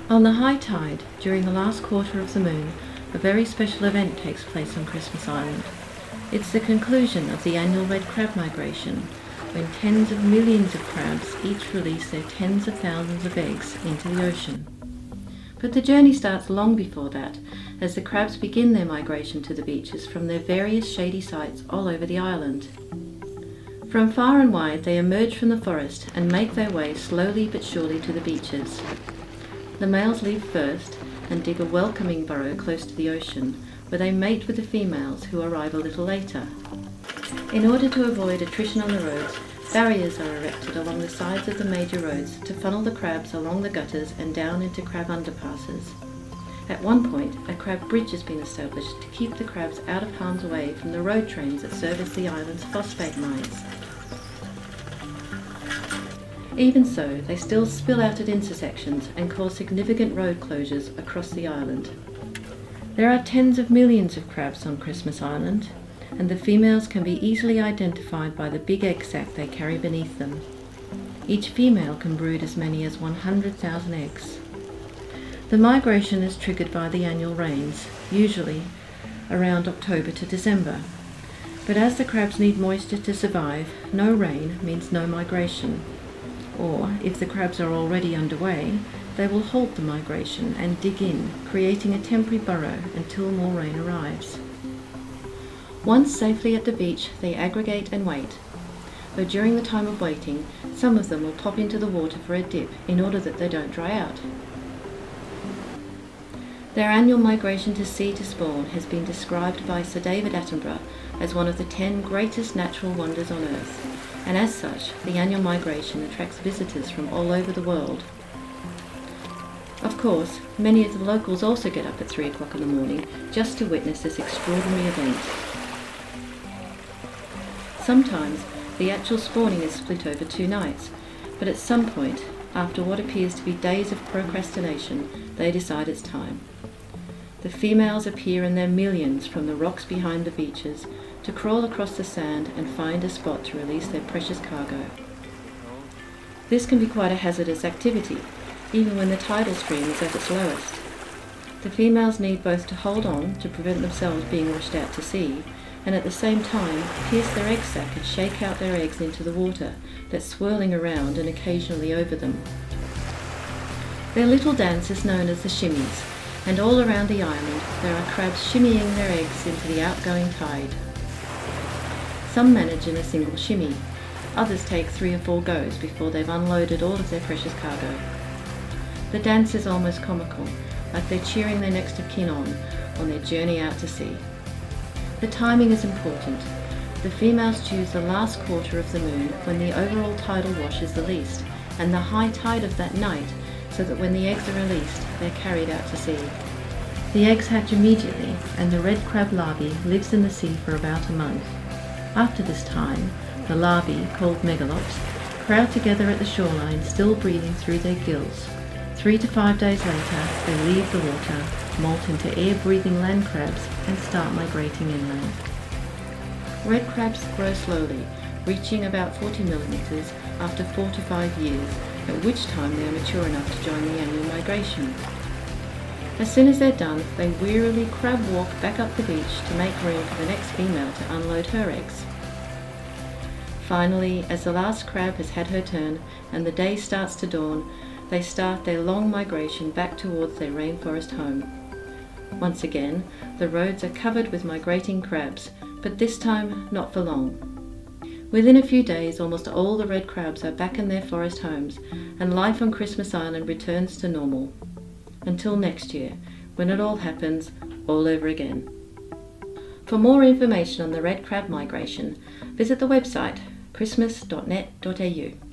On the high tide, during the last quarter of the moon, a very special event takes place on Christmas Island. It's the conclusion of the annual red crab migration, when tens of millions of crabs each release their tens of thousands of eggs into the ocean. But the journey starts long before that, as the crabs begin their migration to the beaches from their various shady sites all over the island. From far and wide they emerge from the forest and make their way slowly but surely to the beaches. The males leave first and dig a welcoming burrow close to the ocean, where they mate with the females, who arrive a little later. In order to avoid attrition on the roads, barriers are erected along the sides of the major roads to funnel the crabs along the gutters and down into crab underpasses. At one point, a crab bridge has been established to keep the crabs out of harm's way from the road trains that service the island's phosphate mines. Even so, they still spill out at intersections and cause significant road closures across the island. There are tens of millions of crabs on Christmas Island, and the females can be easily identified by the big egg sac they carry beneath them. Each female can brood as many as 100,000 eggs. The migration is triggered by the annual rains, usually around October to December. But as the crabs need moisture to survive, no rain means no migration. Or, if the crabs are already underway, they will halt the migration and dig in, creating a temporary burrow until more rain arrives. Once safely at the beach, they aggregate and wait. But during the time of waiting, some of them will pop into the water for a dip in order that they don't dry out. Their annual migration to sea to spawn has been described by Sir David Attenborough as one of the 10 greatest natural wonders on Earth. And as such, the annual migration attracts visitors from all over the world. Of course, many of the locals also get up at 3 o'clock in the morning just to witness this extraordinary event. Sometimes the actual spawning is split over 2 nights, but at some point, after what appears to be days of procrastination, they decide it's time. The females appear in their millions from the rocks behind the beaches to crawl across the sand and find a spot to release their precious cargo. This can be quite a hazardous activity, even when the tidal stream is at its lowest. The females need both to hold on to prevent themselves being washed out to sea, and at the same time pierce their egg sac and shake out their eggs into the water that's swirling around and occasionally over them. Their little dance is known as the shimmies, and all around the island there are crabs shimmying their eggs into the outgoing tide. Some manage in a single shimmy, others take 3 or 4 goes before they've unloaded all of their precious cargo. The dance is almost comical, like they're cheering their next of kin on their journey out to sea. The timing is important. The females choose the last quarter of the moon when the overall tidal wash is the least, and the high tide of that night, so that when the eggs are released, they're carried out to sea. The eggs hatch immediately, and the red crab larvae lives in the sea for about a month. After this time, the larvae, called megalops, crowd together at the shoreline, still breathing through their gills. 3 to 5 days later, they leave the water, molt into air-breathing land crabs, and start migrating inland. Red crabs grow slowly, reaching about 40 millimeters after 4 to 5 years, at which time they are mature enough to join the annual migration. As soon as they're done, they wearily crab walk back up the beach to make room for the next female to unload her eggs. Finally, as the last crab has had her turn and the day starts to dawn, they start their long migration back towards their rainforest home. Once again, the roads are covered with migrating crabs, but this time not for long. Within a few days, almost all the red crabs are back in their forest homes, and life on Christmas Island returns to normal. Until next year, when it all happens all over again. For more information on the red crab migration, visit the website christmas.net.au.